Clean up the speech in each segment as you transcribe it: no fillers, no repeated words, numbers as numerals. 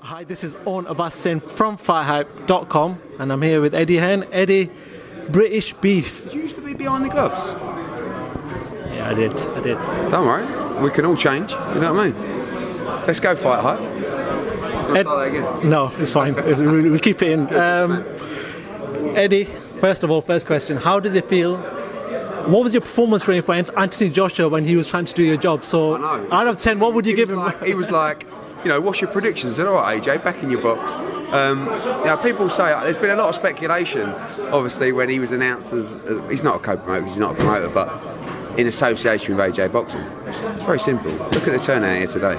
Hi, this is Owen Abbassin from FightHype.com and I'm here with Eddie Hearn. Eddie, British beef. Did you used to be behind the gloves? Yeah, I did. Don't worry, we can all change, you know what I mean? Let's go FightHype. Start that again. No, it's fine. We'll keep it in. Eddie, first of all, first question. How does it feel? What was your performance rating for Anthony Joshua when he was trying to do your job? So, out of 10, what would you give him? He was like, you know, what's your predictions? I said, all right, AJ, back in your box. People say, there's been a lot of speculation, obviously, when he was announced as, he's not a co-promoter, he's not a promoter, but in association with AJ Boxing. It's very simple. Look at the turnout here today.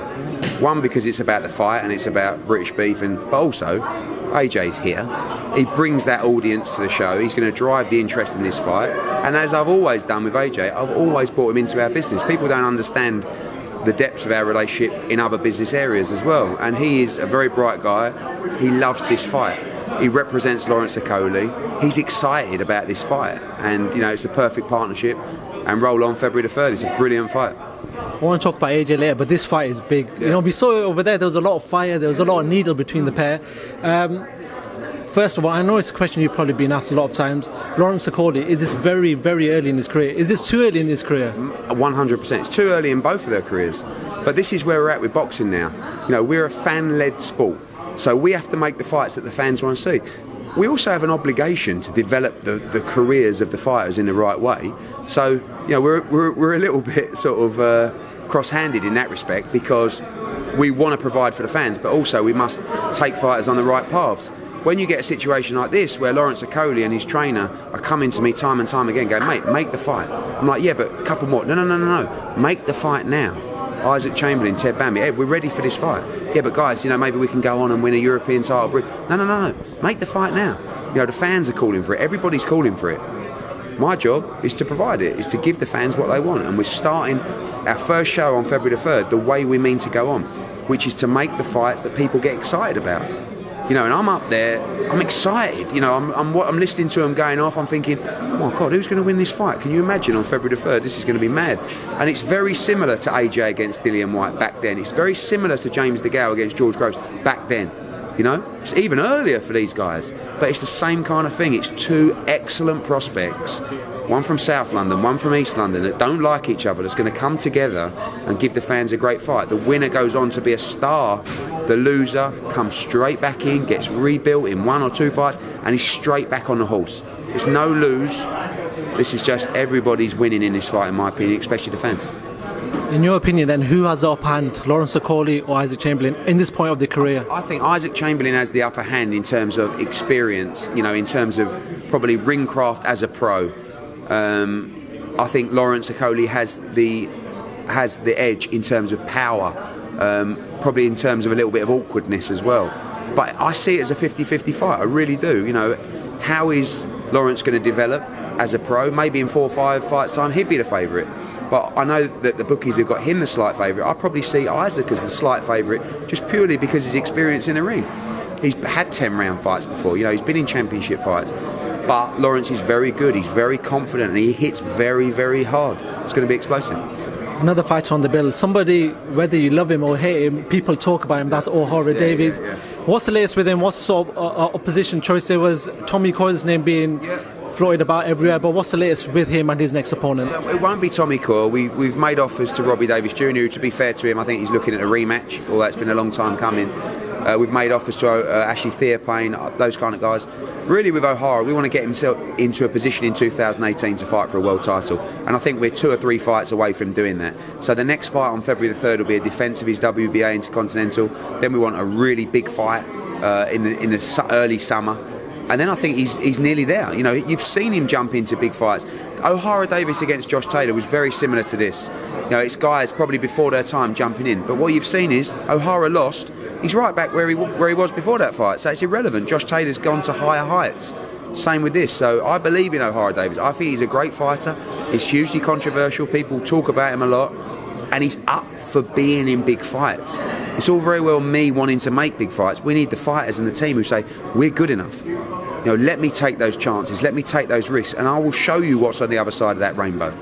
One, because it's about the fight and it's about British beef, but also, AJ's here. He brings that audience to the show. He's going to drive the interest in this fight. And as I've always done with AJ, I've always brought him into our business. People don't understand the depths of our relationship in other business areas as well. And he is a very bright guy. He loves this fight. He represents Lawrence Okolie. He's excited about this fight. And, you know, it's a perfect partnership. And roll on February the 3rd. It's a brilliant fight. I want to talk about AJ later, but this fight is big. Yeah. You know, we saw it over there was a lot of fire, there was a lot of needle between the pair. First of all, I know it's a question you've probably been asked a lot of times. Lawrence Okolie, is this very, very early in his career? Is this too early in his career? 100%. It's too early in both of their careers. But this is where we're at with boxing now. You know, we're a fan-led sport. So we have to make the fights that the fans want to see. We also have an obligation to develop the careers of the fighters in the right way. So, you know, we're a little bit sort of cross-handed in that respect because we want to provide for the fans, but also we must take fighters on the right paths. When you get a situation like this where Lawrence Okolie and his trainer are coming to me time and time again going, mate, make the fight. I'm like, yeah, but a couple more. No. Make the fight now. Isaac Chamberlain, Ted Bambi, hey, we're ready for this fight. Yeah, but guys, you know, maybe we can go on and win a European title. No. Make the fight now. You know, the fans are calling for it. Everybody's calling for it. My job is to provide it, is to give the fans what they want. And we're starting our first show on February the 3rd the way we mean to go on, which is to make the fights that people get excited about. You know, and I'm up there, I'm excited. You know, I'm listening to them going off. I'm thinking, oh my God, who's going to win this fight? Can you imagine on February the 3rd? This is going to be mad. And it's very similar to AJ against Dillian Whyte back then. It's very similar to James DeGale against George Groves back then. You know, it's even earlier for these guys, but it's the same kind of thing. It's two excellent prospects, one from South London, one from East London, that don't like each other, that's going to come together and give the fans a great fight. The winner goes on to be a star. The loser comes straight back in, gets rebuilt in 1 or 2 fights, and he's straight back on the horse. It's no lose. This is just everybody's winning in this fight, in my opinion, especially the fans. In your opinion, then, who has the upper hand, Lawrence Okolie or Isaac Chamberlain, in this point of their career? I think Isaac Chamberlain has the upper hand in terms of experience, you know, in terms of probably ringcraft as a pro. I think Lawrence Okolie has the edge in terms of power, probably in terms of a little bit of awkwardness as well. But I see it as a 50-50 fight, I really do. You know, how is Lawrence going to develop as a pro? Maybe in 4 or 5 fights time, he'd be the favourite. But I know that the bookies have got him the slight favourite. I probably see Isaac as the slight favourite just purely because of his experience in the ring. He's had 10-round fights before, you know, he's been in championship fights. But Lawrence is very good, he's very confident, and he hits very, very hard. It's going to be explosive. Another fighter on the bill, somebody, whether you love him or hate him, people talk about him, that's O'Hara Davies. Yeah. What's the latest with him? What's the sort of opposition choice? There was Tommy Coyle's name being floated about everywhere, but what's the latest with him and his next opponent? So it won't be Tommy Coyle. We've made offers to Robbie Davis Jr. who, to be fair to him, I think he's looking at a rematch, although it's been a long time coming. We've made offers to Ashley Theophane, those kind of guys. Really with O'Hara, we want to get himself into a position in 2018 to fight for a world title, and I think we're 2 or 3 fights away from doing that. So the next fight on February the 3rd will be a defence of his WBA Intercontinental. Then we want a really big fight in the early summer. And then I think he's nearly there. You know, you've seen him jump into big fights. O'Hara Davies against Josh Taylor was very similar to this. You know, it's guys probably before their time jumping in. But what you've seen is O'Hara lost. He's right back where he was before that fight. So it's irrelevant. Josh Taylor's gone to higher heights. Same with this. So I believe in O'Hara Davies. I think he's a great fighter. He's hugely controversial. People talk about him a lot. And he's up for being in big fights. It's all very well me wanting to make big fights. We need the fighters and the team who say, we're good enough. You know, let me take those chances, let me take those risks, and I will show you what's on the other side of that rainbow.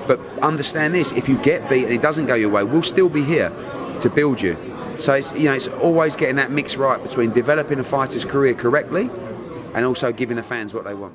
But understand this, if you get beat and it doesn't go your way, we'll still be here to build you. So it's, you know, it's always getting that mix right between developing a fighter's career correctly and also giving the fans what they want.